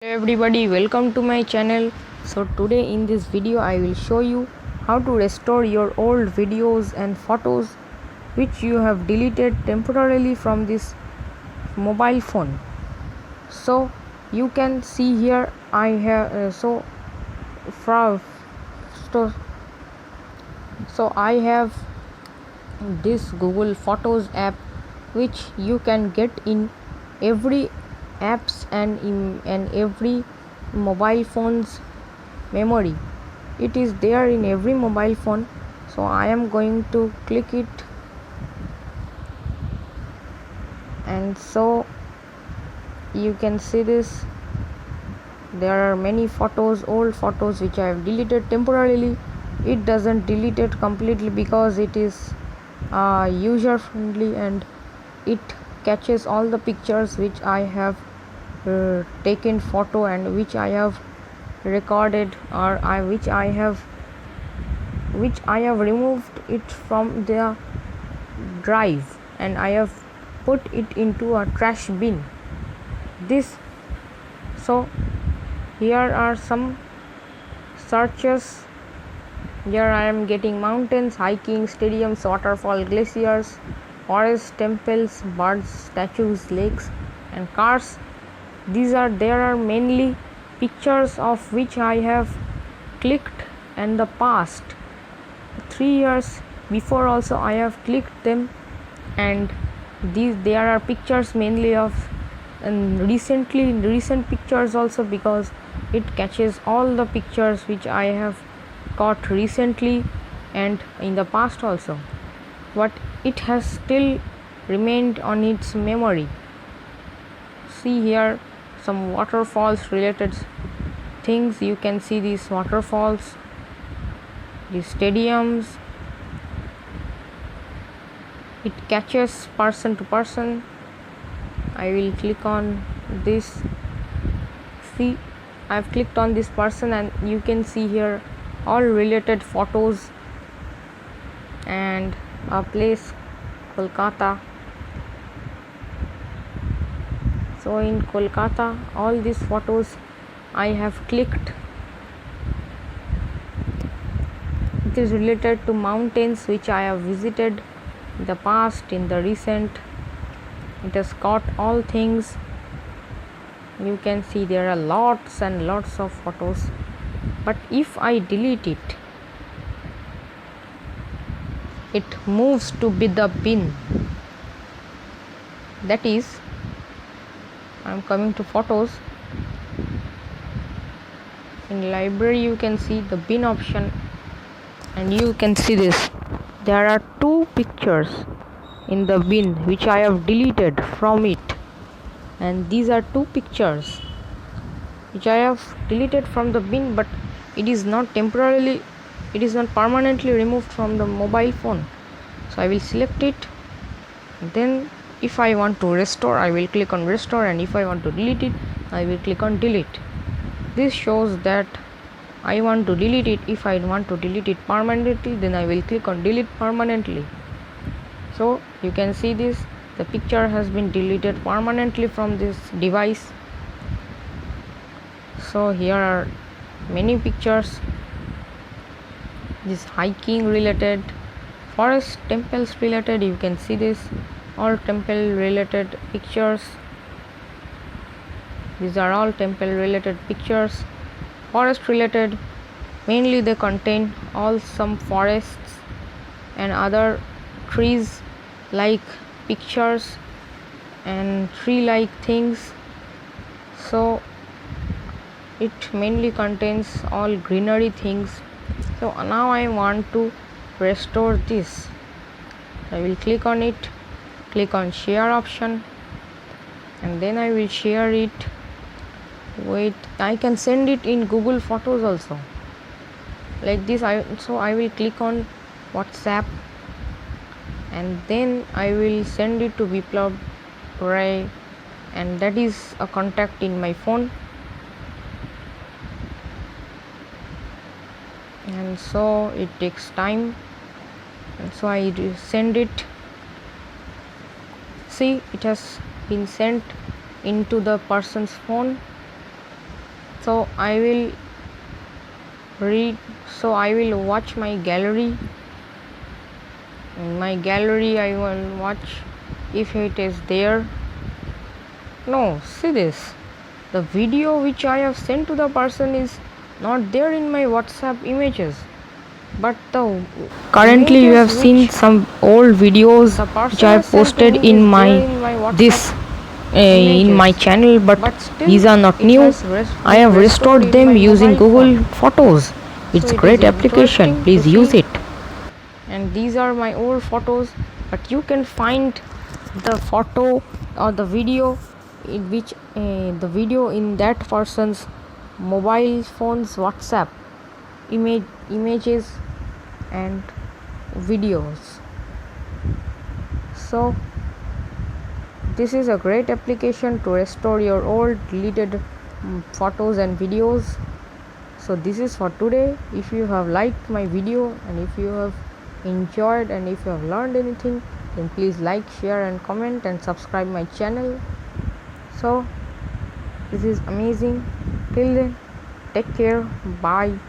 Hello everybody, welcome to my channel. So today in this video I will show you how to restore your old videos and photos which you have deleted temporarily from this mobile phone. So you can see here I have from so I have this Google Photos app which you can get in every apps and in every mobile phone's memory. It is there in every mobile phone. So I am going to click it, and so you can see this. There are many photos, old photos which I have deleted temporarily. It doesn't delete it completely because it is user friendly, and it catches all the pictures which I have taken photo and which I have recorded, or which I have removed it from the drive and I have put it into a trash bin. So here are some searches. Here I am getting mountains, hiking, stadiums, waterfall, glaciers, forests, temples, birds, statues, lakes, and cars. There are mainly pictures of which I have clicked in the past 3 years before. Also I have clicked them, and there are pictures mainly of recent pictures also, because it catches all the pictures which I have caught recently and in the past also, but it has still remained on its memory. See here some waterfalls related things. You can see these waterfalls, these stadiums. It catches person to person. I will click on this. See, I have clicked on this person, and you can see here all related photos and a place, Kolkata. So in Kolkata, all these photos I have clicked. It is related to mountains which I have visited in the past, in the recent. It has caught all things. You can see there are lots and lots of photos, but if I delete it, it moves to be the bin. That is, I am coming to photos. In library you can see the bin option, and you can see this. There are 2 pictures in the bin which I have deleted from it, and these are 2 pictures which I have deleted from the bin, but it is not permanently removed from the mobile phone. So I will select it, then if I want to restore, I will click on restore, and if I want to delete it, I will click on delete. This shows that I want to delete it. If I want to delete it permanently, then I will click on delete permanently. So you can see this, the picture has been deleted permanently from this device. So here are many pictures, this hiking related, forest, temples related. You can see this, all temple related pictures. These are all temple related pictures. Forest related, mainly they contain all some forests and other trees like pictures and tree like things. So it mainly contains all greenery things. So now I want to restore this. I will click on it, click on share option, and then I will share it. I can send it in Google Photos also, like this. So I will click on WhatsApp, and then I will send it to Biplab Ray, and that is a contact in my phone. And so it takes time, and so I send it. See, it has been sent into the person's phone. So I will read, so I will watch my gallery. In my gallery I will watch if it is there. No, see this, the video which I have sent to the person is not there in my WhatsApp images, but the currently you have seen some old videos which I have posted in my this in my channel, but these are not new. I have restored them using Google Photos. It's great application, please use it. And these are my old photos, but you can find the photo or the video in which the video in that person's mobile phone's WhatsApp images and videos. So this is a great application to restore your old deleted photos and videos. So this is for today. If you have liked my video and if you have enjoyed and if you have learned anything, then please like, share and comment and subscribe my channel. So this is amazing. Till then, take care. Bye.